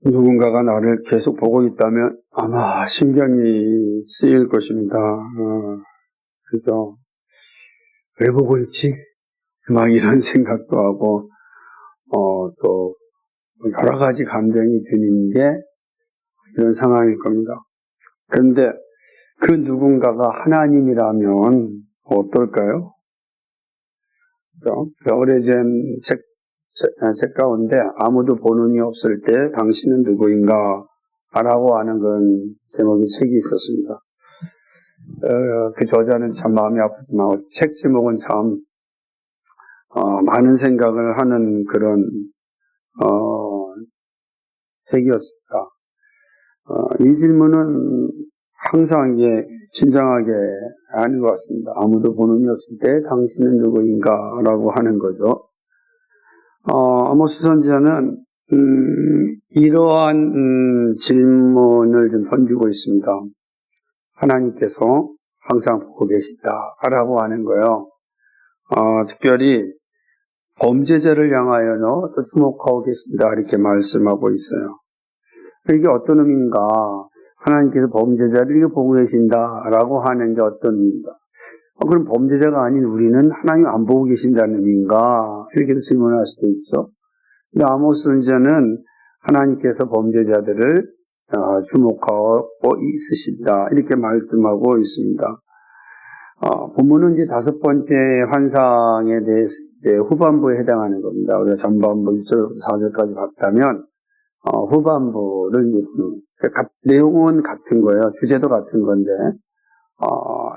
누군가가 나를 계속 보고 있다면 아마 신경이 쓰일 것입니다. 그래서 왜 보고 있지? 막 이런 생각도 하고 또 여러 가지 감정이 드는 게 이런 상황일 겁니다. 그런데 그 누군가가 하나님이라면 어떨까요? 오래전 책 가운데 아무도 보는 이 없을 때 당신은 누구인가? 라고 하는 건 제목의 책이 있었습니다. 그 저자는 참 마음이 아프지만 책 제목은 참 많은 생각을 하는 그런 책이었습니다. 이 질문은 항상 이게 진정하게 하는 것 같습니다. 아무도 보는 이 없을 때 당신은 누구인가? 라고 하는 거죠. 아모스 선지자는 이러한 질문을 좀 던지고 있습니다. 하나님께서 항상 보고 계시다 라고 하는 거예요. 특별히 범죄자를 향하여는 또 주목하고 계신다 이렇게 말씀하고 있어요. 이게 어떤 의미인가? 하나님께서 범죄자를 이렇게 보고 계신다라고 하는 게 어떤 의미인가? 그럼 범죄자가 아닌 우리는 하나님 안 보고 계신다는 의미인가? 이렇게 질문할 수도 있죠. 근데 아모스 선지자는 하나님께서 범죄자들을 주목하고 있으신다 이렇게 말씀하고 있습니다. 본문은 이제 5번째 환상에 대해서 이제 후반부에 해당하는 겁니다. 우리가 전반부 1절부터 4절까지 봤다면 후반부를 이제 내용은 같은 거예요. 주제도 같은 건데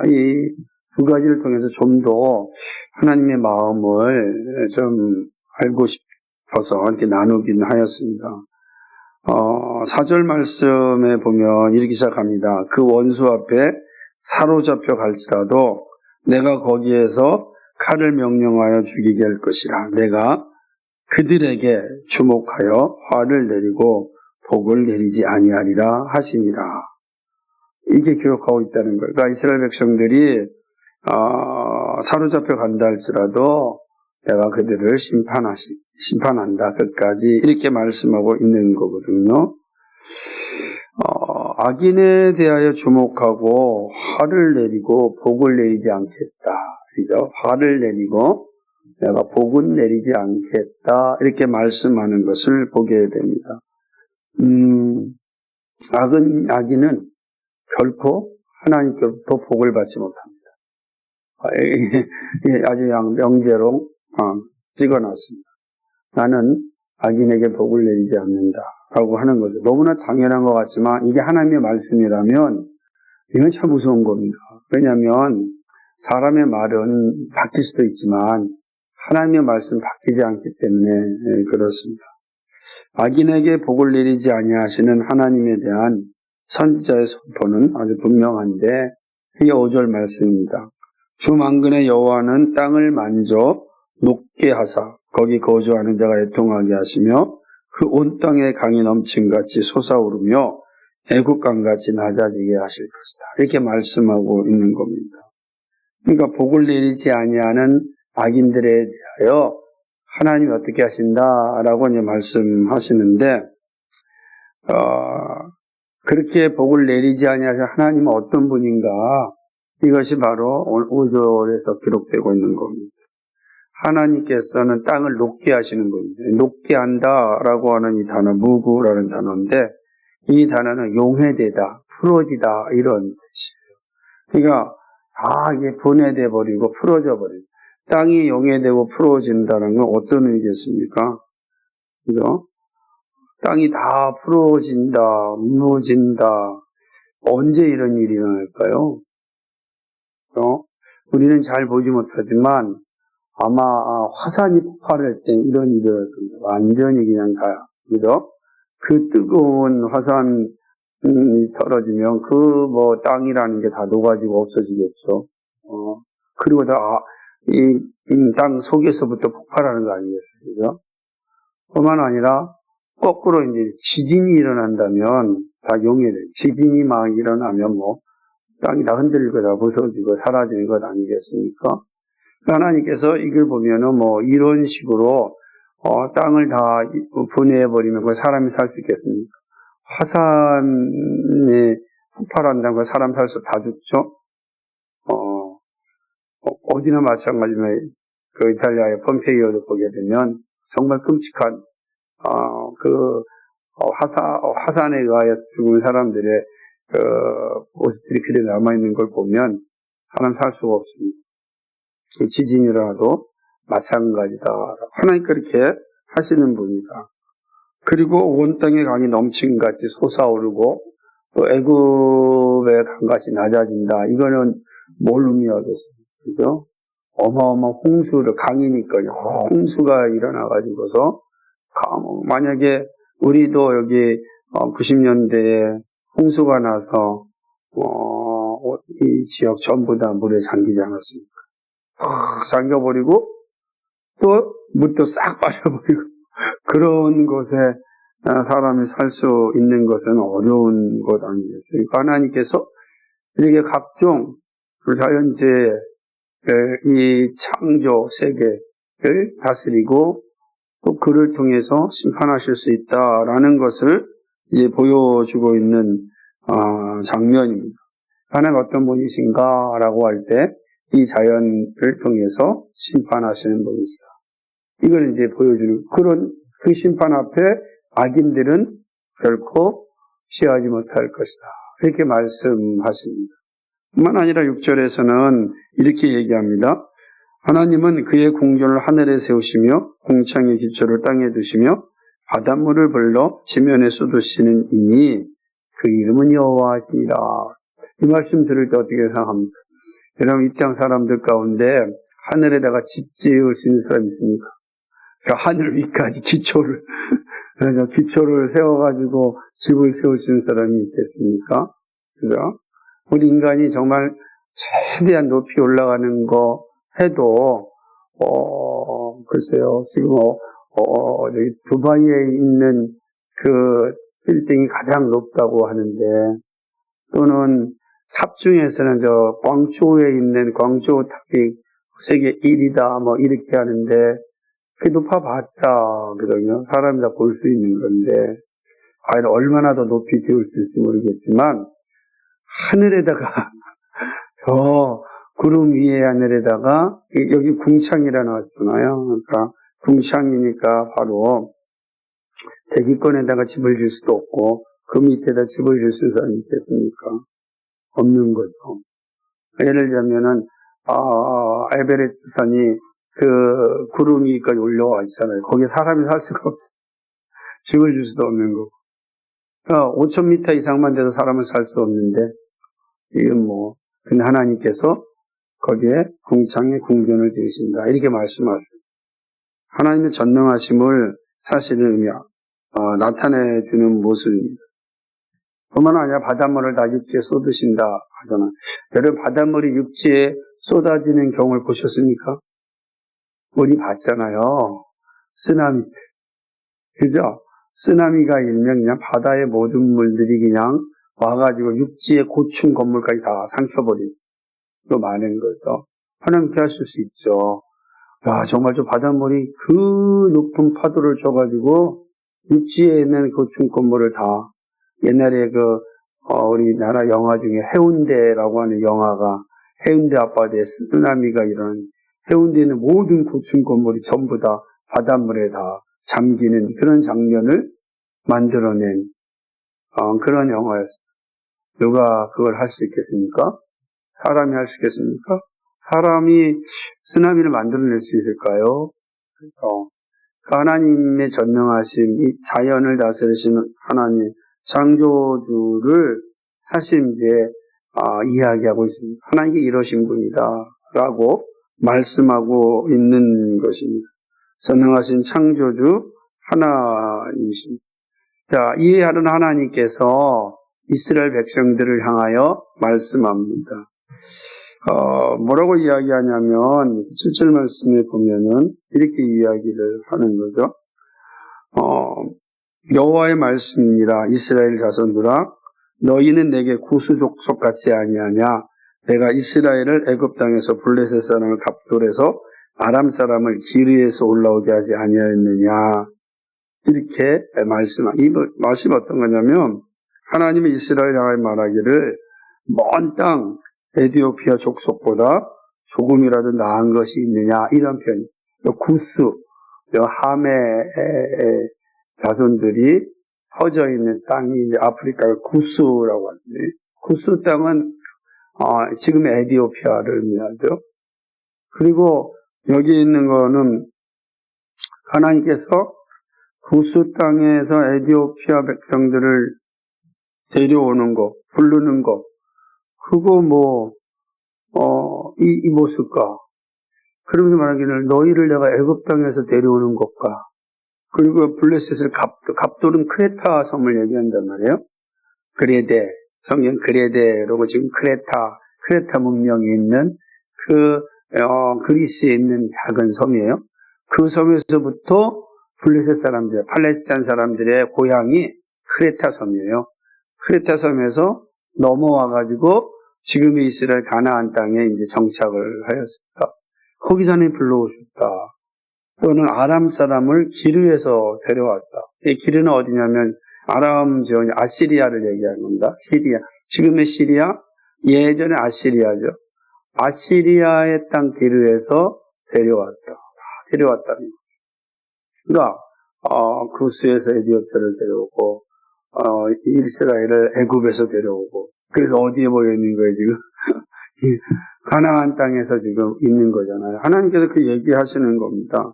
이 두 가지를 통해서 좀 더 하나님의 마음을 좀 알고 싶어서 이렇게 나누긴 하였습니다. 4절 말씀에 보면 이렇게 시작합니다. 그 원수 앞에 사로잡혀 갈지라도 내가 거기에서 칼을 명령하여 죽이게 할 것이라. 내가 그들에게 주목하여 화를 내리고 복을 내리지 아니하리라 하시니라. 이게 기록하고 있다는 거예요. 그러니까 이스라엘 백성들이 사로잡혀 간다 할지라도 내가 그들을 심판한다. 끝까지 이렇게 말씀하고 있는 거거든요. 악인에 대하여 주목하고 화를 내리고 복을 내리지 않겠다. 그죠? 화를 내리고 내가 복은 내리지 않겠다. 이렇게 말씀하는 것을 보게 됩니다. 악인은 결코 하나님께로부터 복을 받지 못합니다. 아주 명제로 찍어놨습니다. 나는 악인에게 복을 내리지 않는다 라고 하는 거죠. 너무나 당연한 것 같지만 이게 하나님의 말씀이라면 이건 참 무서운 겁니다. 왜냐하면 사람의 말은 바뀔 수도 있지만 하나님의 말씀은 바뀌지 않기 때문에 그렇습니다. 악인에게 복을 내리지 아니하시는 하나님에 대한 선지자의 선포는 아주 분명한데 이게 5절 말씀입니다. 주 만군의 여호와는 땅을 만져 높게 하사 거기 거주하는 자가 애통하게 하시며 그 온 땅에 강이 넘침같이 솟아오르며 애국강같이 낮아지게 하실 것이다. 이렇게 말씀하고 있는 겁니다. 그러니까 복을 내리지 아니하는 악인들에 대하여 하나님이 어떻게 하신다라고 이제 말씀하시는데 그렇게 복을 내리지 아니하신 하나님은 어떤 분인가? 이것이 바로 5절에서 기록되고 있는 겁니다. 하나님께서는 땅을 녹게 하시는 분입니다. 녹게 한다라고 하는 이 단어, 무구라는 단어인데 이 단어는 용해되다, 풀어지다 이런 뜻이에요. 그러니까 다 이게 분해돼 버리고 풀어져 버리고 땅이 용해되고 풀어진다는 건 어떤 의미겠습니까? 그죠? 땅이 다 풀어진다, 무너진다. 언제 이런 일이 일어날까요? 우리는 잘 보지 못하지만 아마 화산이 폭발할 때 이런 일이 일어날 겁니다. 완전히 그냥 다, 그죠? 그 뜨거운 화산이 떨어지면 그 땅이라는 게 다 녹아지고 없어지겠죠. 그리고 이 땅 속에서부터 폭발하는 거 아니겠어요? 그죠? 뿐만 아니라 거꾸로 이제 지진이 일어난다면 다 용해돼요. 지진이 막 일어나면 땅이 다 흔들리고 다 부서지고 사라지는 것 아니겠습니까? 하나님께서 이걸 보면은 이런 식으로 땅을 다 분해해버리면 그 사람이 살 수 있겠습니까? 화산에 폭발한다고 사람 살 수 다 죽죠? 어디나 마찬가지면 그 이탈리아의 폼페이오도 보게 되면 정말 끔찍한, 화산에 의하여서 죽은 사람들의 모습들이 그대로 남아있는 걸 보면 사람 살 수가 없습니다. 지진이라도 마찬가지다. 하나님 그렇게 하시는 분이다. 그리고 온 땅의 강이 넘친 같이 솟아오르고 또 애굽의 강같이 낮아진다. 이거는 뭘 의미하겠어요? 그죠? 어마어마한 홍수를, 강이니까요. 홍수가 일어나가지고서, 만약에 우리도 여기 90년대에 홍수가 나서 이 지역 전부 다 물에 잠기지 않았습니까? 잠겨버리고 또 물도 싹 빠져버리고 그런 곳에 사람이 살 수 있는 것은 어려운 것 아니겠습니까? 하나님께서 이렇게 각종 자연재해, 이 창조 세계를 다스리고 또 그를 통해서 심판하실 수 있다라는 것을 이제 보여주고 있는 장면입니다. 하나님 어떤 분이신가라고 할 때 이 자연을 통해서 심판하시는 분이시다. 이걸 이제 보여주는 그런 그 심판 앞에 악인들은 결코 피하지 못할 것이다. 이렇게 말씀하십니다. 뿐만 아니라 6절에서는 이렇게 얘기합니다. 하나님은 그의 궁전을 하늘에 세우시며 궁창의 기초를 땅에 두시며 바닷물을 불러 지면에 쏟으시는 이니 그 이름은 여호와시니라. 이 말씀 들을 때 어떻게 생각합니까? 여러분 이 땅 사람들 가운데 하늘에다가 집 지을 수 있는 사람 있습니까? 하늘 위까지 기초를 그래서 기초를 세워가지고 집을 세울 수 있는 사람이 있겠습니까? 그죠? 우리 인간이 정말 최대한 높이 올라가는 거 해도, 글쎄요, 지금, 저기, 두바이에 있는 그 빌딩이 가장 높다고 하는데, 또는 탑 중에서는 광초에 있는 광초 탑이 세계 1위다, 뭐, 이렇게 하는데, 그게 높아봤자, 그러면 사람이 다 볼 수 있는 건데, 과연 얼마나 더 높이 지을 수 있을지 모르겠지만, 하늘에다가, 구름 위에 하늘에다가, 여기 궁창이라 나왔잖아요. 그러니까, 궁창이니까 바로, 대기권에다가 집을 질 수도 없고, 그 밑에다 집을 질 수 있는 사람이 있겠습니까? 없는 거죠. 예를 들면은, 에베레스트 산이 그 구름 위까지 올라와 있잖아요. 거기에 사람이 살 수가 없어요. 집을 줄 수도 없는 거고. 5,000m 이상만 돼도 사람은 살 수 없는데, 이건 근데 하나님께서 거기에 궁창에 궁전을 지으신다. 이렇게 말씀하세요. 하나님의 전능하심을 사실은 나타내주는 모습입니다. 뿐만 아니라 바닷물을 다 육지에 쏟으신다 하잖아요. 여러분 바닷물이 육지에 쏟아지는 경우를 보셨습니까? 우리 봤잖아요. 쓰나미 때. 그죠? 쓰나미가 일면 그냥 바다의 모든 물들이 그냥 와가지고 육지의 고층 건물까지 다 삼켜버리고 또 많은 거죠. 하나님께 하실 수 있죠. 야, 정말 저 바닷물이 그 높은 파도를 줘가지고 육지에 있는 고층 건물을 다 옛날에 우리나라 영화 중에 해운대라고 하는 영화가 해운대 앞바다에 쓰나미가 일어나는 해운대에 있는 모든 고층 건물이 전부 다 바닷물에 다 잠기는 그런 장면을 만들어낸 그런 영화였습니다. 누가 그걸 할 수 있겠습니까? 사람이 할 수 있겠습니까? 사람이 쓰나미를 만들어낼 수 있을까요? 그래서 하나님의 전능하심, 이 자연을 다스리시는 하나님, 창조주를 사실 이제 이야기하고 있습니다. 하나님께 이러신 분이다라고 말씀하고 있는 것입니다. 전능하신 창조주 하나님이십니다. 자, 이해하는 하나님께서 이스라엘 백성들을 향하여 말씀합니다. 뭐라고 이야기하냐면 7절 말씀에 보면은 이렇게 이야기를 하는 거죠. 여호와의 말씀이니라 이스라엘 자손들아 너희는 내게 구수족속 같지 아니하냐 내가 이스라엘을 애굽 땅에서 블레셋 사람을 갑돌에서 아람 사람을 기르에서 올라오게 하지 아니하였느냐. 이렇게 이 말씀이 어떤 거냐면, 하나님의 이스라엘 향하여 말하기를 먼 땅 에디오피아 족속보다 조금이라도 나은 것이 있느냐, 이런 표현이. 구스, 함의 자손들이 퍼져 있는 땅이 이제 아프리카의 구스라고 하는데, 구스 땅은 지금의 에디오피아를 의미하죠. 그리고 여기 있는 거는 하나님께서 구스 땅에서 에디오피아 백성들을 데려오는 거, 부르는 거, 그거 이 모습과, 그러면서 말하기를 너희를 내가 애굽 땅에서 데려오는 것과, 그리고 블레셋을 갑돌은 크레타 섬을 얘기한단 말이에요. 그레데, 성경 그레데라고 지금 크레타 문명이 있는 그리스에 있는 작은 섬이에요. 그 섬에서부터 블레셋 사람들, 팔레스타인 사람들의 고향이 크레타 섬이에요. 크레타 섬에서 넘어와가지고 지금의 이스라엘 가나안 땅에 이제 정착을 하였습니다. 거기서 하나님 불러오셨다. 또는 아람 사람을 기르에서 데려왔다. 이 기르는 어디냐면 아람 지역이 아시리아를 얘기하는 겁니다. 시리아. 지금의 시리아, 예전의 아시리아죠. 아시리아의 땅 기르에서 데려왔다는 거죠. 그러니까 구스에서 에디오피아를 데려오고 이스라엘을 애굽에서 데려오고, 그래서 어디에 모여 있는 거예요 지금? 가나안 땅에서 지금 있는 거잖아요. 하나님께서 그 얘기하시는 겁니다.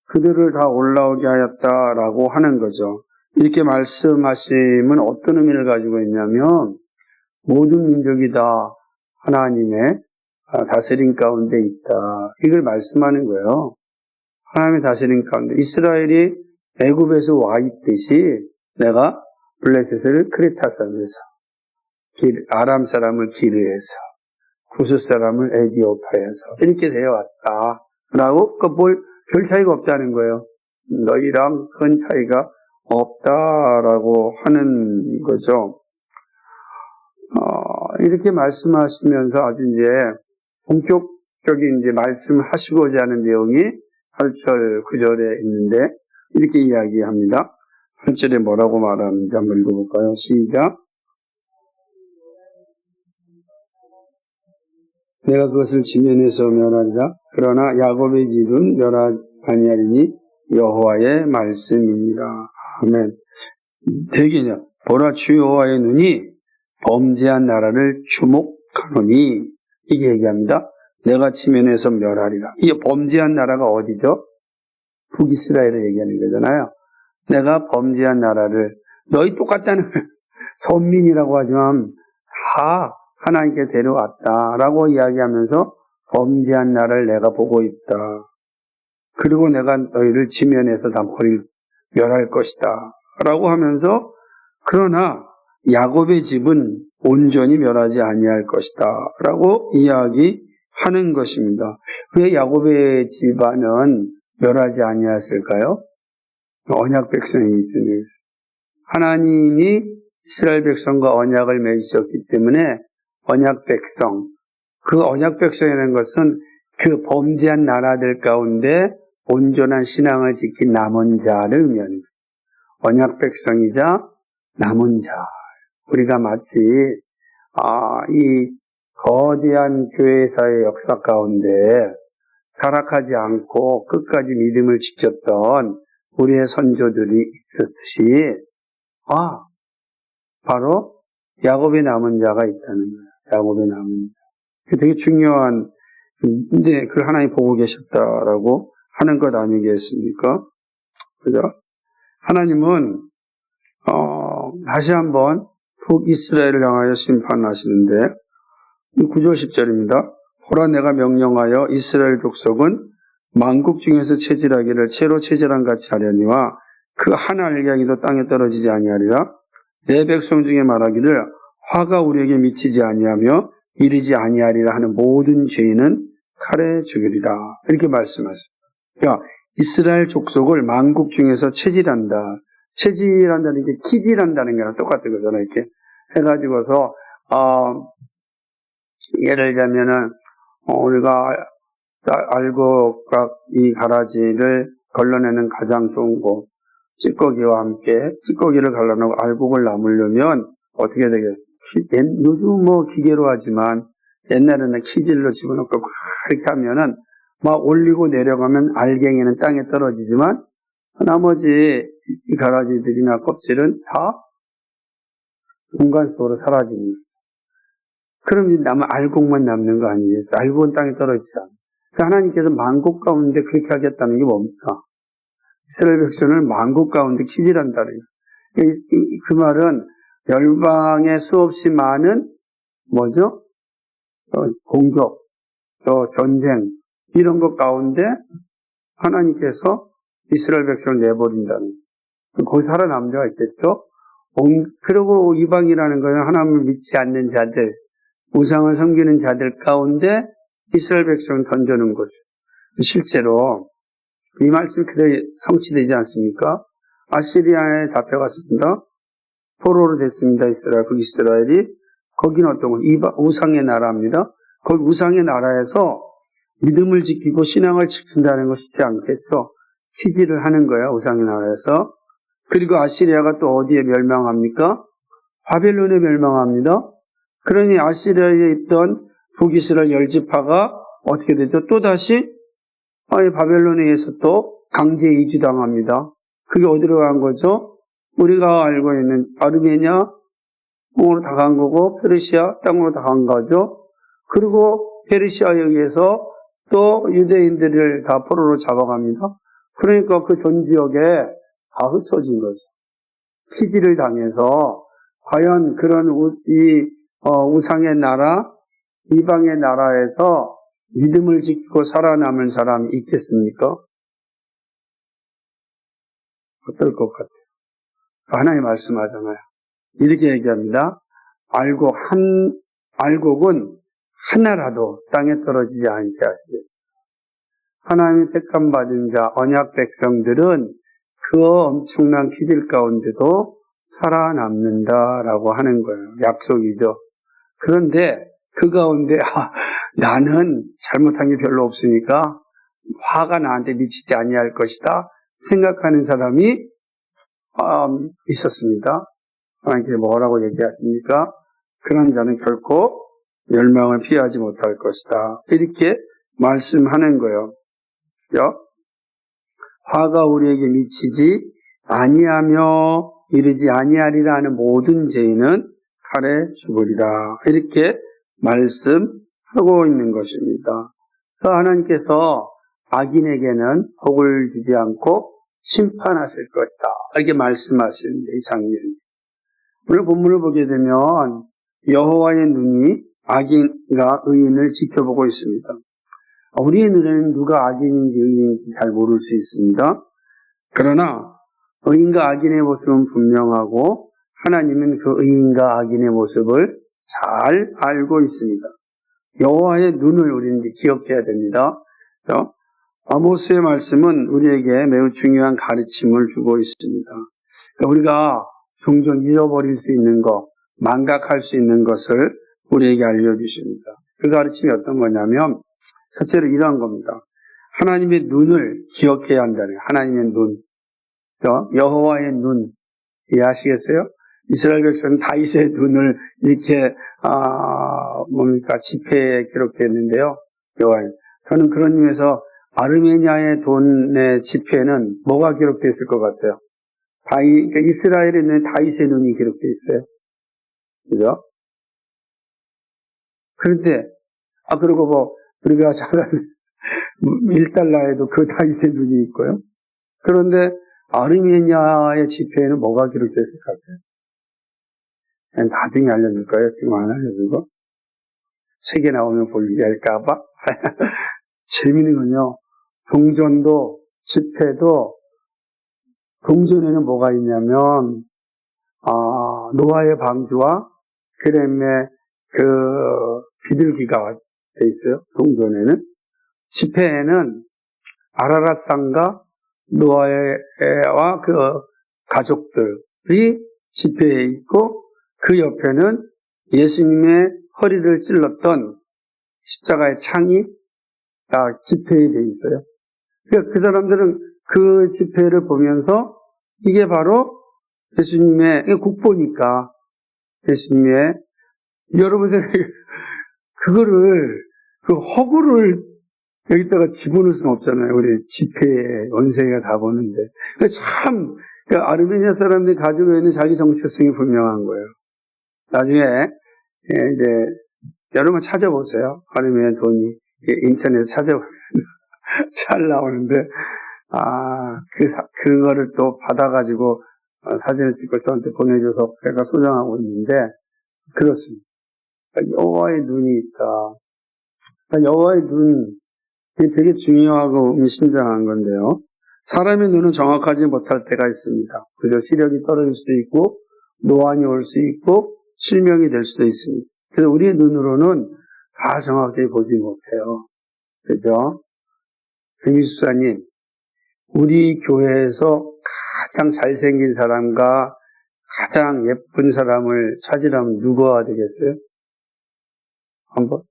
그들을 다 올라오게 하였다라고 하는 거죠. 이렇게 말씀하심은 어떤 의미를 가지고 있냐면, 모든 민족이 다 하나님의 다스림 가운데 있다, 이걸 말씀하는 거예요. 하나님의 다스림 가운데, 이스라엘이 애굽에서 와 있듯이 내가 블레셋을 크레타 섬에서, 아람 사람을 기르에서, 구스 사람을 에디오피아에서 이렇게 데려왔다 라고, 별 차이가 없다는 거예요. 너희랑 큰 차이가 없다라고 하는 거죠. 이렇게 말씀하시면서 아주 이제 본격적인 이제 말씀하시고자 하는 내용이 8절 9절에 있는데, 이렇게 이야기합니다. 8절에 뭐라고 말하는지 한번 읽어볼까요? 시작. 내가 그것을 지면에서 멸하리라. 그러나 야곱의 집은 멸하지 아니하리니 여호와의 말씀이니라. 아멘. 대개냐, 보라 주 여호와의 눈이 범죄한 나라를 주목하노니, 이게 얘기합니다. 내가 지면에서 멸하리라. 이게 범죄한 나라가 어디죠? 북이스라엘을 얘기하는 거잖아요. 내가 범죄한 나라를, 너희 똑같다는 선민이라고 하지만 다 하나님께 데려왔다라고 이야기하면서 범죄한 나라를 내가 보고 있다. 그리고 내가 너희를 지면에서 다 멸할 것이다 라고 하면서, 그러나 야곱의 집은 온전히 멸하지 아니할 것이다 라고 이야기하는 것입니다. 왜 야곱의 집안은 멸하지 아니했을까요? 언약 백성이기 때문에. 하나님이 이스라엘 백성과 언약을 맺으셨기 때문에 언약 백성, 그 언약 백성이라는 것은 그 범죄한 나라들 가운데 온전한 신앙을 지킨 남은 자를 의미하는 거죠. 언약 백성이자 남은 자. 우리가 마치 이 거대한 교회사의 역사 가운데 타락하지 않고 끝까지 믿음을 지켰던 우리의 선조들이 있었듯이, 바로 야곱의 남은 자가 있다는 거예요. 야곱의 남은 자. 되게 중요한, 근데 그걸 하나님 보고 계셨다라고 하는 것 아니겠습니까? 그죠? 하나님은, 다시 한번 북이스라엘을 향하여 심판하시는데, 9절 10절입니다. 보라 내가 명령하여 이스라엘 족속은 만국 중에서 체질하기를 채로 체질한 같이 하려니와 그 한 알갱이도 땅에 떨어지지 아니하리라. 내 백성 중에 말하기를 화가 우리에게 미치지 아니하며 이르지 아니하리라 하는 모든 죄인은 칼에 죽이리라. 이렇게 말씀하셨습니다. 그러니까 이스라엘 족속을 만국 중에서 체질한다. 체질한다는 게 키질한다는 거랑 똑같은 거잖아요. 이렇게 해가지고서 예를 들자면은 우리가 알곡과 이 가라지를 걸러내는 가장 좋은 곳, 찌꺼기와 함께 찌꺼기를 갈라내고 알곡을 나무려면 어떻게 되겠어요? 요즘 뭐 기계로 하지만 옛날에는 키질로 집어넣고 막 이렇게 하면은 막 올리고 내려가면 알갱이는 땅에 떨어지지만 나머지 이 가라지들이나 껍질은 다 공간 속으로 사라지는 거죠. 그럼 이제 알곡만 남는 거 아니겠어요? 알곡은 땅에 떨어지잖아요. 하나님께서 만국 가운데 그렇게 하겠다는 게 뭡니까? 이스라엘 백성을 만국 가운데 키질한다는 거예요. 그 말은 열방에 수없이 많은 뭐죠? 공격, 또 전쟁 이런 것 가운데 하나님께서 이스라엘 백성을 내버린다는 거예요. 거기 살아남은 자가 있겠죠? 그리고 이방이라는 것은 하나님을 믿지 않는 자들, 우상을 섬기는 자들 가운데 이스라엘 백성을 던져놓은 거죠. 실제로 이 말씀이 그대로 성취되지 않습니까? 아시리아에 잡혀갔습니다. 포로로 됐습니다. 이스라엘이. 거기는 어떤 거? 우상의 나라입니다. 거기 우상의 나라에서 믿음을 지키고 신앙을 지킨다는 거 쉽지 않겠죠. 치질을 하는 거예요. 우상의 나라에서. 그리고 아시리아가 또 어디에 멸망합니까? 바벨론에 멸망합니다. 그러니 아시리아에 있던 북이스라엘 10지파가 어떻게 되죠? 또다시 바벨론에 의해서 또 강제 이주당합니다. 그게 어디로 간 거죠? 우리가 알고 있는 아르메니아 땅으로 다 간 거고 페르시아 땅으로 다 간 거죠. 그리고 페르시아에 의해서 또 유대인들을 다 포로로 잡아갑니다. 그러니까 그 전 지역에 다 흩어진 거죠. 키질을 당해서 과연 그런 우상의 나라, 이방의 나라에서 믿음을 지키고 살아남을 사람이 있겠습니까? 어떨 것 같아요? 하나님 말씀하잖아요. 이렇게 얘기합니다. 알곡은 하나라도 땅에 떨어지지 않게 하시되 하나님의 택함 받은 자, 언약 백성들은 그 엄청난 기질 가운데도 살아남는다라고 하는 거예요. 약속이죠. 그런데 그 가운데 나는 잘못한 게 별로 없으니까 화가 나한테 미치지 아니할 것이다 생각하는 사람이 있었습니다. 하나님께서 뭐라고 얘기하십니까? 그런 자는 결코 멸망을 피하지 못할 것이다. 이렇게 말씀하는 거예요. 화가 우리에게 미치지 아니하며 이르지 아니하리라 하는 모든 죄인은 칼에 죽으리라. 이렇게 말씀하고 있는 것입니다. 그래서 하나님께서 악인에게는 복을 주지 않고 심판하실 것이다. 이렇게 말씀하시는데 이 장면이. 오늘 본문을 보게 되면 여호와의 눈이 악인과 의인을 지켜보고 있습니다. 우리의 눈에는 누가 악인인지 의인인지 잘 모를 수 있습니다. 그러나 의인과 악인의 모습은 분명하고 하나님은 그 의인과 악인의 모습을 잘 알고 있습니다. 여호와의 눈을 우리는 기억해야 됩니다. 아모스의 말씀은 우리에게 매우 중요한 가르침을 주고 있습니다. 그러니까 우리가 종종 잃어버릴 수 있는 것, 망각할 수 있는 것을 우리에게 알려주십니다. 그 가르침이 어떤 거냐면 첫째로 이러한 겁니다. 하나님의 눈을 기억해야 한다는 하나님의 눈. 여호와의 눈. 이해하시겠어요? 이스라엘 백성은 다윗의 눈을 이렇게 지폐에 기록되어 있는데요. 저는 그런 의미에서 아르메니아의 돈의 지폐에는 뭐가 기록되어 있을 것 같아요? 그러니까 이스라엘에 있는 다윗의 눈이 기록되어 있어요. 그죠? 그런데 그리고 우리가 잘 아는 1달러에도 그 다윗의 눈이 있고요. 그런데 아르메니아의 지폐에는 뭐가 기록되어 있을 것 같아요? 나중에 알려줄 거예요. 지금 안 알려주고. 책에 나오면 볼 일이 할까봐. 재미있는 건요. 동전도 지폐도 동전에는 뭐가 있냐면 노아의 방주와 그다음에 그 비둘기가 돼 있어요. 동전에는. 지폐에는 아라랏산과 노아와 그 가족들이 지폐에 있고 그 옆에는 예수님의 허리를 찔렀던 십자가의 창이 다 집회에 돼 있어요. 그러니까 그 사람들은 그 집회를 보면서 이게 바로 예수님의 국보니까 예수님의 여러분 그거를 그 허구를 여기다가 집어넣을 수는 없잖아요. 우리 집회에 원세가 다 보는데. 참 아르메니아 사람들이 가지고 있는 자기 정체성이 분명한 거예요. 나중에 이제 여러분 찾아보세요. 아르메니아 돈이 인터넷에 찾아보면 잘 나오는데 그거를 또 받아가지고 사진을 찍고 저한테 보내줘서 제가 소장하고 있는데 그렇습니다. 여호와의 눈이 있다. 여호와의 눈 이게 되게 중요하고 의미심장한 건데요. 사람의 눈은 정확하지 못할 때가 있습니다. 그저 시력이 떨어질 수도 있고 노안이 올 수 있고 실명이 될 수도 있습니다. 그래서 우리의 눈으로는 다 정확하게 보지 못해요. 그죠? 김미수사님, 우리 교회에서 가장 잘생긴 사람과 가장 예쁜 사람을 찾으려면 누가 되겠어요? 한번?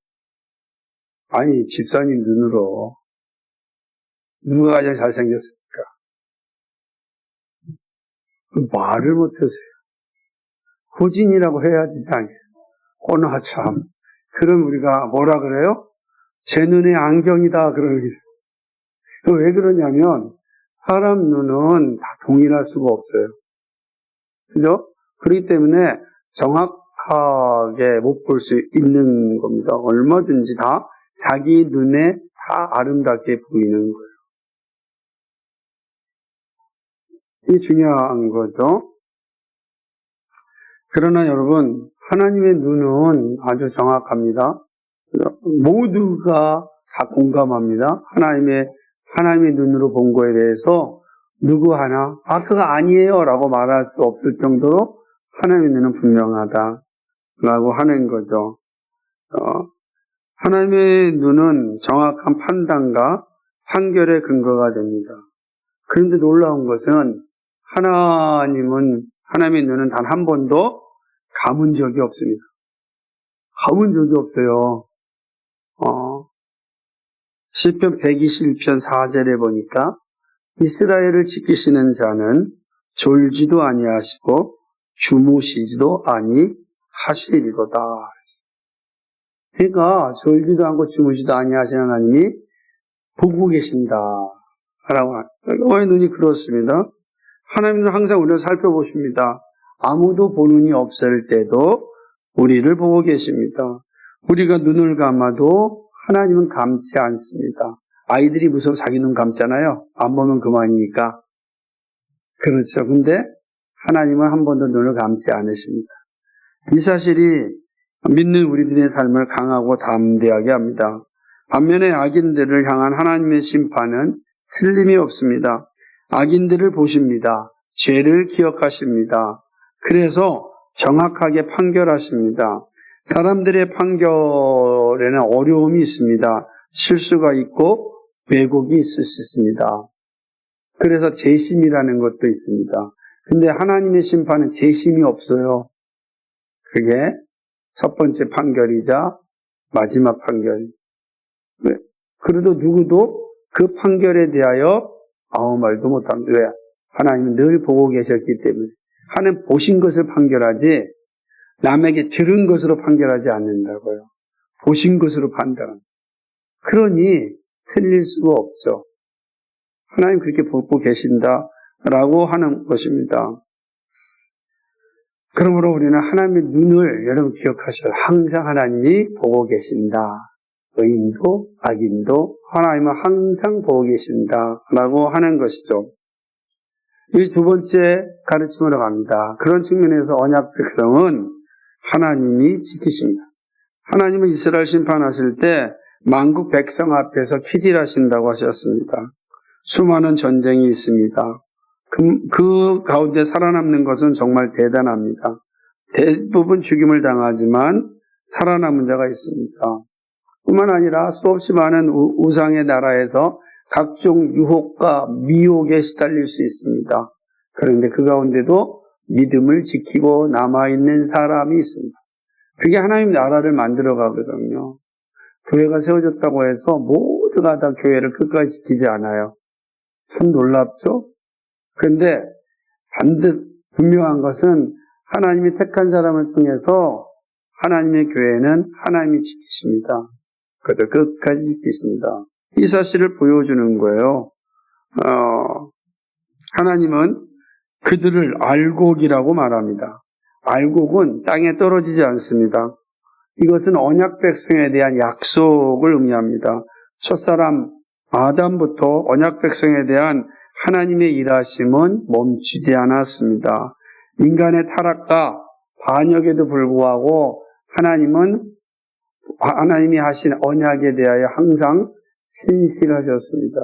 아니, 집사님 눈으로 누가 가장 잘생겼습니까? 말을 못하세요. 호진이라고 해야 되지 않겠어요? 어나 참. 그럼 우리가 뭐라 그래요? 제 눈에 안경이다 그러는 거예요. 왜 그러냐면 사람 눈은 다 동일할 수가 없어요. 그죠? 그렇기 때문에 정확하게 못 볼 수 있는 겁니다. 얼마든지 다 자기 눈에 다 아름답게 보이는 거예요. 이게 중요한 거죠. 그러나 여러분, 하나님의 눈은 아주 정확합니다. 모두가 다 공감합니다. 하나님의 눈으로 본 거에 대해서 누구 하나, 그거 아니에요 라고 말할 수 없을 정도로 하나님의 눈은 분명하다 라고 하는 거죠. 하나님의 눈은 정확한 판단과 판결의 근거가 됩니다. 그런데 놀라운 것은 하나님의 눈은 단 한 번도 감은 적이 없습니다. 감은 적이 없어요. 시편 121편 4절에 보니까 이스라엘을 지키시는 자는 졸지도 아니하시고 주무시지도 아니하시리로다. 그러니까 졸지도 않고 주무시지도 아니하시는 하나님이 보고 계신다 라고 여호와의 눈이 그렇습니다. 하나님은 항상 우리를 살펴보십니다. 아무도 보는 이 없을 때도 우리를 보고 계십니다. 우리가 눈을 감아도 하나님은 감지 않습니다. 아이들이 무서워 자기 눈 감잖아요. 안 보면 그만이니까. 그렇죠. 근데 하나님은 한 번도 눈을 감지 않으십니다. 이 사실이 믿는 우리들의 삶을 강하고 담대하게 합니다. 반면에 악인들을 향한 하나님의 심판은 틀림이 없습니다. 악인들을 보십니다. 죄를 기억하십니다. 그래서 정확하게 판결하십니다. 사람들의 판결에는 어려움이 있습니다. 실수가 있고 왜곡이 있을 수 있습니다. 그래서 재심이라는 것도 있습니다. 근데 하나님의 심판은 재심이 없어요. 그게 첫 번째 판결이자 마지막 판결. 그래도 누구도 그 판결에 대하여 아무 말도 못합니다. 왜? 하나님은 늘 보고 계셨기 때문에. 하나님 보신 것을 판결하지 남에게 들은 것으로 판결하지 않는다고요. 보신 것으로 판단합니다. 그러니 틀릴 수가 없죠. 하나님 그렇게 보고 계신다라고 하는 것입니다. 그러므로 우리는 하나님의 눈을 여러분 기억하셔야 항상 하나님이 보고 계신다. 의인도 악인도 하나님은 항상 보고 계신다라고 하는 것이죠. 이 두 번째 가르침으로 갑니다. 그런 측면에서 언약 백성은 하나님이 지키십니다. 하나님은 이스라엘 심판하실 때 만국 백성 앞에서 키질하신다고 하셨습니다. 수많은 전쟁이 있습니다. 그 가운데 살아남는 것은 정말 대단합니다. 대부분 죽임을 당하지만 살아남은 자가 있습니다. 뿐만 아니라 수없이 많은 우상의 나라에서 각종 유혹과 미혹에 시달릴 수 있습니다. 그런데 그 가운데도 믿음을 지키고 남아있는 사람이 있습니다. 그게 하나님 나라를 만들어 가거든요. 교회가 세워졌다고 해서 모든 모두가 다 교회를 끝까지 지키지 않아요. 참 놀랍죠? 그런데 분명한 것은 하나님이 택한 사람을 통해서 하나님의 교회는 하나님이 지키십니다. 그것도 끝까지 지키십니다. 이 사실을 보여주는 거예요. 하나님은 그들을 알곡이라고 말합니다. 알곡은 땅에 떨어지지 않습니다. 이것은 언약 백성에 대한 약속을 의미합니다. 첫사람 아담부터 언약 백성에 대한 하나님의 일하심은 멈추지 않았습니다. 인간의 타락과 반역에도 불구하고 하나님이 하신 언약에 대하여 항상 신실하셨습니다.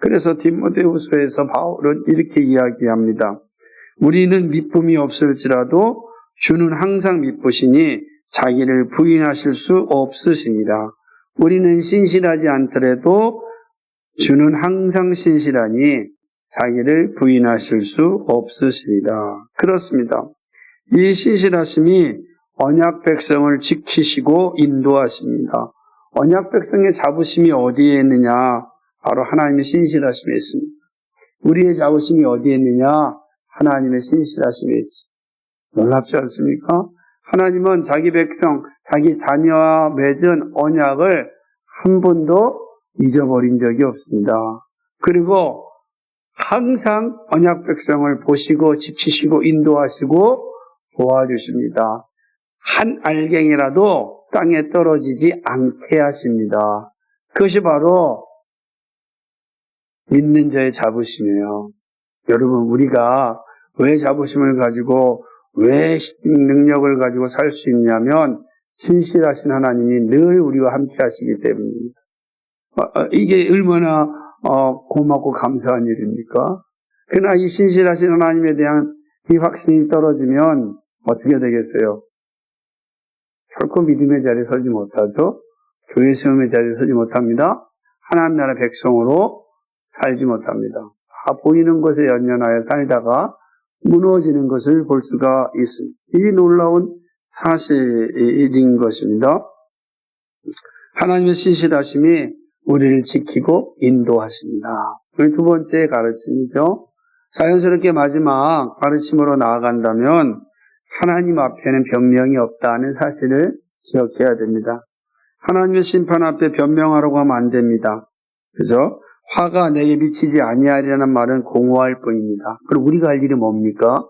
그래서 디모데후서에서 바울은 이렇게 이야기합니다. 우리는 미쁨이 없을지라도 주는 항상 미쁘시니 자기를 부인하실 수 없으시니라. 우리는 신실하지 않더라도 주는 항상 신실하니 자기를 부인하실 수 없으시리라. 그렇습니다. 이 신실하심이 언약 백성을 지키시고 인도하십니다. 언약 백성의 자부심이 어디에 있느냐? 바로 하나님의 신실하심에 있습니다. 우리의 자부심이 어디에 있느냐? 하나님의 신실하심에 있습니다. 놀랍지 않습니까? 하나님은 자기 백성, 자기 자녀와 맺은 언약을 한 번도 잊어버린 적이 없습니다. 그리고 항상 언약 백성을 보시고 지키시고 인도하시고 도와주십니다. 한 알갱이라도 땅에 떨어지지 않게 하십니다. 그것이 바로 믿는 자의 자부심이에요. 여러분, 우리가 왜 자부심을 가지고 왜 능력을 가지고 살 수 있냐면 신실하신 하나님이 늘 우리와 함께 하시기 때문입니다. 이게 얼마나 고맙고 감사한 일입니까? 그러나 이 신실하신 하나님에 대한 이 확신이 떨어지면 어떻게 되겠어요? 결코 믿음의 자리에 서지 못하죠. 교회 세움의 자리에 서지 못합니다. 하나님 나라 백성으로 살지 못합니다. 다 보이는 것에 연연하여 살다가 무너지는 것을 볼 수가 있습니다. 이 놀라운 사실인 것입니다. 하나님의 신실하심이 우리를 지키고 인도하십니다. 두 번째 가르침이죠. 자연스럽게 마지막 가르침으로 나아간다면 하나님 앞에는 변명이 없다는 사실을 기억해야 됩니다. 하나님의 심판 앞에 변명하려고 하면 안 됩니다. 그죠? 화가 내게 미치지 아니하리라는 말은 공허할 뿐입니다. 그럼 우리가 할 일이 뭡니까?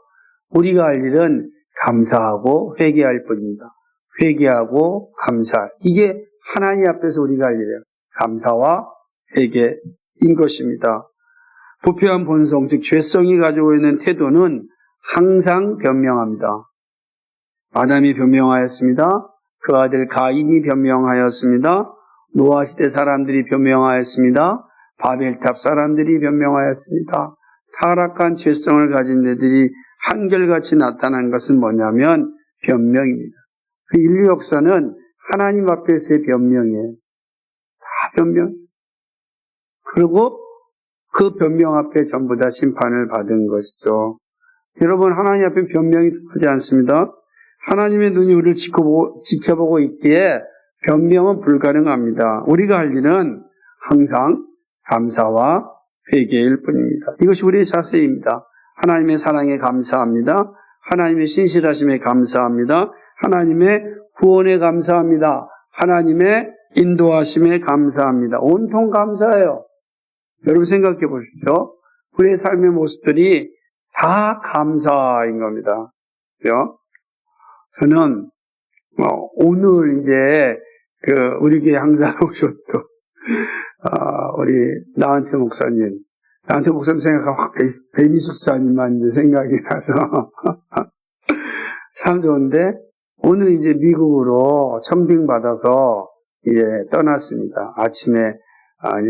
우리가 할 일은 감사하고 회개할 뿐입니다. 회개하고 감사. 이게 하나님 앞에서 우리가 할 일이에요. 감사와 회개인 것입니다. 부패한 본성, 즉 죄성이 가지고 있는 태도는 항상 변명합니다. 아담이 변명하였습니다. 그 아들 가인이 변명하였습니다. 노아 시대 사람들이 변명하였습니다. 바벨탑 사람들이 변명하였습니다. 타락한 죄성을 가진 애들이 한결같이 나타난 것은 뭐냐면 변명입니다. 그 인류 역사는 하나님 앞에서의 변명이에요. 다 변명. 그리고 그 변명 앞에 전부 다 심판을 받은 것이죠. 여러분, 하나님 앞에 변명이 하지 않습니다. 하나님의 눈이 우리를 지켜보고 있기에 변명은 불가능합니다. 우리가 할 일은 항상 감사와 회개일 뿐입니다. 이것이 우리의 자세입니다. 하나님의 사랑에 감사합니다. 하나님의 신실하심에 감사합니다. 하나님의 구원에 감사합니다. 하나님의 인도하심에 감사합니다. 온통 감사해요. 여러분 생각해 보십시오. 우리의 삶의 모습들이 다 감사인 겁니다. 그죠? 저는 오늘 이제 우리 교회 항상 오셨던 우리 나한테 목사님 생각하면 확 배미숙사님만 이제 생각이 나서 참 좋은데 오늘 이제 미국으로 청빙 받아서 이제 떠났습니다. 아침에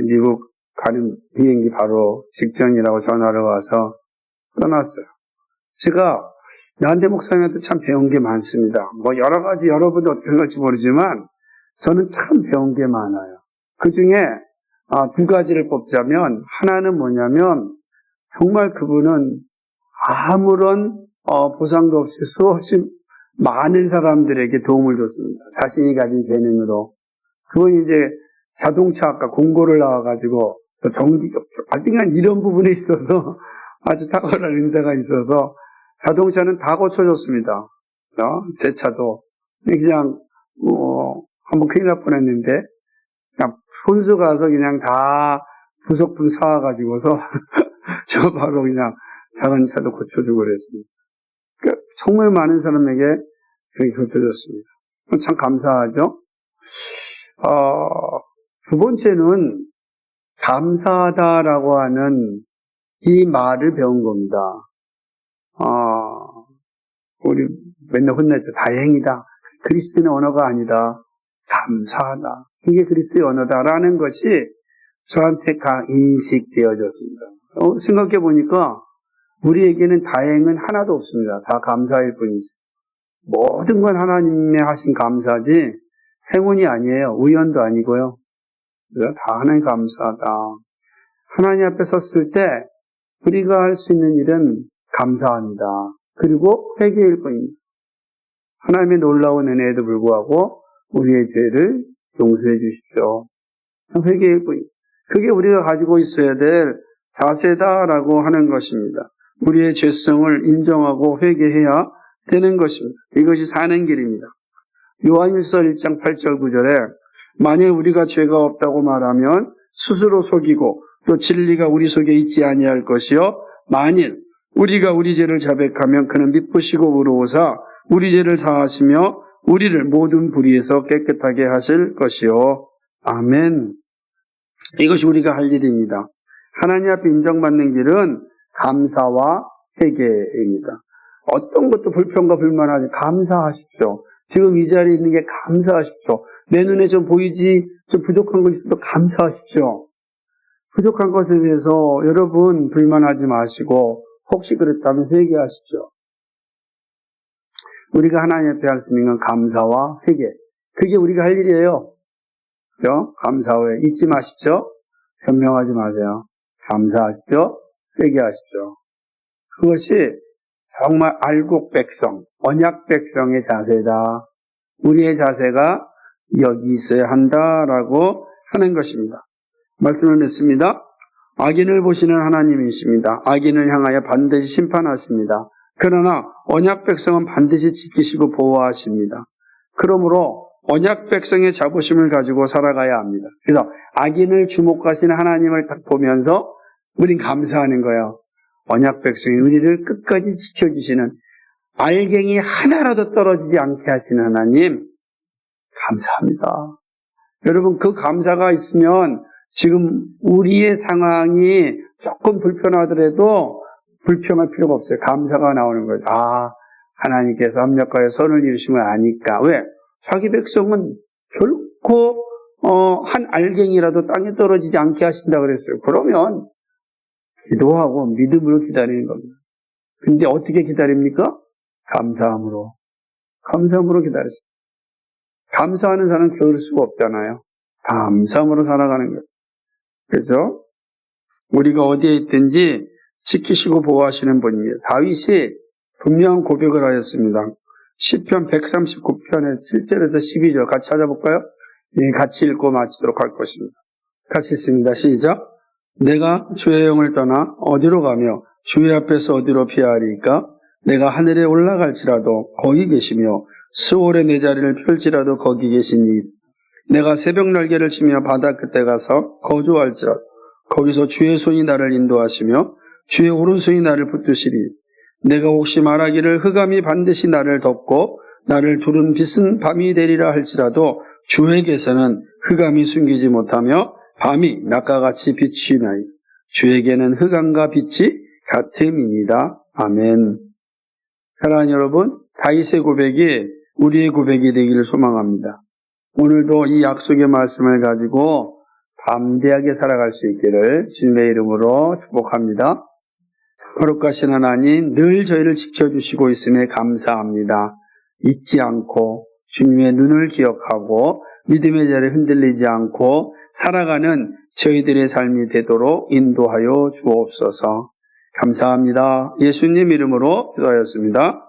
미국 가는 비행기 바로 직전이라고 전화를 와서 떠났어요. 제가 나한테 목사님한테 참 배운 게 많습니다. 뭐 여러 가지 여러분도 어떻게 생각할지 모르지만 저는 참 배운 게 많아요. 그 중에 두 가지를 뽑자면 하나는 뭐냐면 정말 그분은 아무런 보상도 없이 수없이 많은 사람들에게 도움을 줬습니다. 자신이 가진 재능으로. 그분이 이제 자동차 아까 공고를 나와가지고 또 전기가 하여튼간 이런 부분에 있어서 아주 탁월한 은사가 있어서 자동차는 다 고쳐줬습니다. 제 차도 그냥 한번 큰일 날 뻔했는데 그냥 혼수 가서 그냥 다 부속품 사와가지고서 저 바로 그냥 작은 차도 고쳐주고 그랬습니다. 그러니까 정말 많은 사람에게 그렇게 고쳐줬습니다. 참 감사하죠. 두 번째는 감사하다라고 하는 이 말을 배운 겁니다. 우리 맨날 혼내죠. 다행이다. 그리스도의 언어가 아니다. 감사하다. 이게 그리스도의 언어다라는 것이 저한테 인식되어졌습니다. 생각해 보니까 우리에게는 다행은 하나도 없습니다. 다 감사일 뿐이지. 모든 건 하나님의 하신 감사지 행운이 아니에요. 우연도 아니고요. 다 하나님 감사하다. 하나님 앞에 섰을 때 우리가 할 수 있는 일은 감사합니다. 그리고 회개일 뿐입니다. 하나님의 놀라운 은혜에도 불구하고 우리의 죄를 용서해 주십시오. 회개일 뿐입니다. 그게 우리가 가지고 있어야 될 자세다라고 하는 것입니다. 우리의 죄성을 인정하고 회개해야 되는 것입니다. 이것이 사는 길입니다. 요한일서 1장 8절 9절에 만일 우리가 죄가 없다고 말하면 스스로 속이고 또 진리가 우리 속에 있지 아니할 것이요 만일 우리가 우리 죄를 자백하면 그는 미쁘시고 의로우사 우리 죄를 사하시며 우리를 모든 불의에서 깨끗하게 하실 것이요 아멘. 이것이 우리가 할 일입니다. 하나님 앞에 인정받는 길은 감사와 회개입니다. 어떤 것도 불평과 불만하지 감사하십시오. 지금 이 자리에 있는 게 감사하십시오. 내 눈에 좀 보이지 좀 부족한 것 있어도 감사하십시오. 부족한 것에 대해서 여러분 불만하지 마시고 혹시 그랬다면 회개하십시오. 우리가 하나님 앞에 할 수 있는 건 감사와 회개. 그게 우리가 할 일이에요. 그죠? 감사와 회개. 잊지 마십시오. 변명하지 마세요. 감사하십시오. 회개하십시오. 그것이 정말 알곡 백성, 언약 백성의 자세다. 우리의 자세가 여기 있어야 한다라고 하는 것입니다. 말씀을 맺습니다. 악인을 보시는 하나님이십니다. 악인을 향하여 반드시 심판하십니다. 그러나 언약 백성은 반드시 지키시고 보호하십니다. 그러므로 언약 백성의 자부심을 가지고 살아가야 합니다. 그래서 악인을 주목하시는 하나님을 딱 보면서 우린 감사하는 거예요. 언약 백성이 우리를 끝까지 지켜주시는 알갱이 하나라도 떨어지지 않게 하시는 하나님 감사합니다. 여러분 그 감사가 있으면 지금 우리의 상황이 조금 불편하더라도 불평할 필요가 없어요. 감사가 나오는 거죠. 하나님께서 합력하여 선을 이루신 걸 아니까. 왜? 자기 백성은 결코 한 알갱이라도 땅에 떨어지지 않게 하신다 그랬어요. 그러면 기도하고 믿음으로 기다리는 겁니다. 근데 어떻게 기다립니까? 감사함으로. 감사함으로 기다렸어요. 감사하는 사람은 게으를 수가 없잖아요. 감사함으로 살아가는 거죠. 그래서 우리가 어디에 있든지 지키시고 보호하시는 분입니다. 다윗이 분명한 고백을 하였습니다. 시편 139편의 7절에서 12절 같이 찾아볼까요? 같이 읽고 마치도록 할 것입니다. 같이 읽습니다. 시작. 내가 주의 영을 떠나 어디로 가며 주의 앞에서 어디로 피하리까? 내가 하늘에 올라갈지라도 거기 계시며 스올에 내 자리를 펼지라도 거기 계시니 내가 새벽 날개를 치며 바다 끝에 가서 거주할지라도 거기서 주의 손이 나를 인도하시며 주의 오른손이 나를 붙드시리. 내가 혹시 말하기를 흑암이 반드시 나를 덮고 나를 두른 빛은 밤이 되리라 할지라도 주에게서는 흑암이 숨기지 못하며 밤이 낮과 같이 비치나이. 주에게는 흑암과 빛이 같음이니라. 아멘. 사랑하는 여러분, 다윗의 고백이 우리의 고백이 되기를 소망합니다. 오늘도 이 약속의 말씀을 가지고 담대하게 살아갈 수 있기를 주님의 이름으로 축복합니다. 거룩하신 하나님, 늘 저희를 지켜주시고 있음에 감사합니다. 잊지 않고 주님의 눈을 기억하고 믿음의 자리에 흔들리지 않고 살아가는 저희들의 삶이 되도록 인도하여 주옵소서. 감사합니다. 예수님 이름으로 기도하였습니다.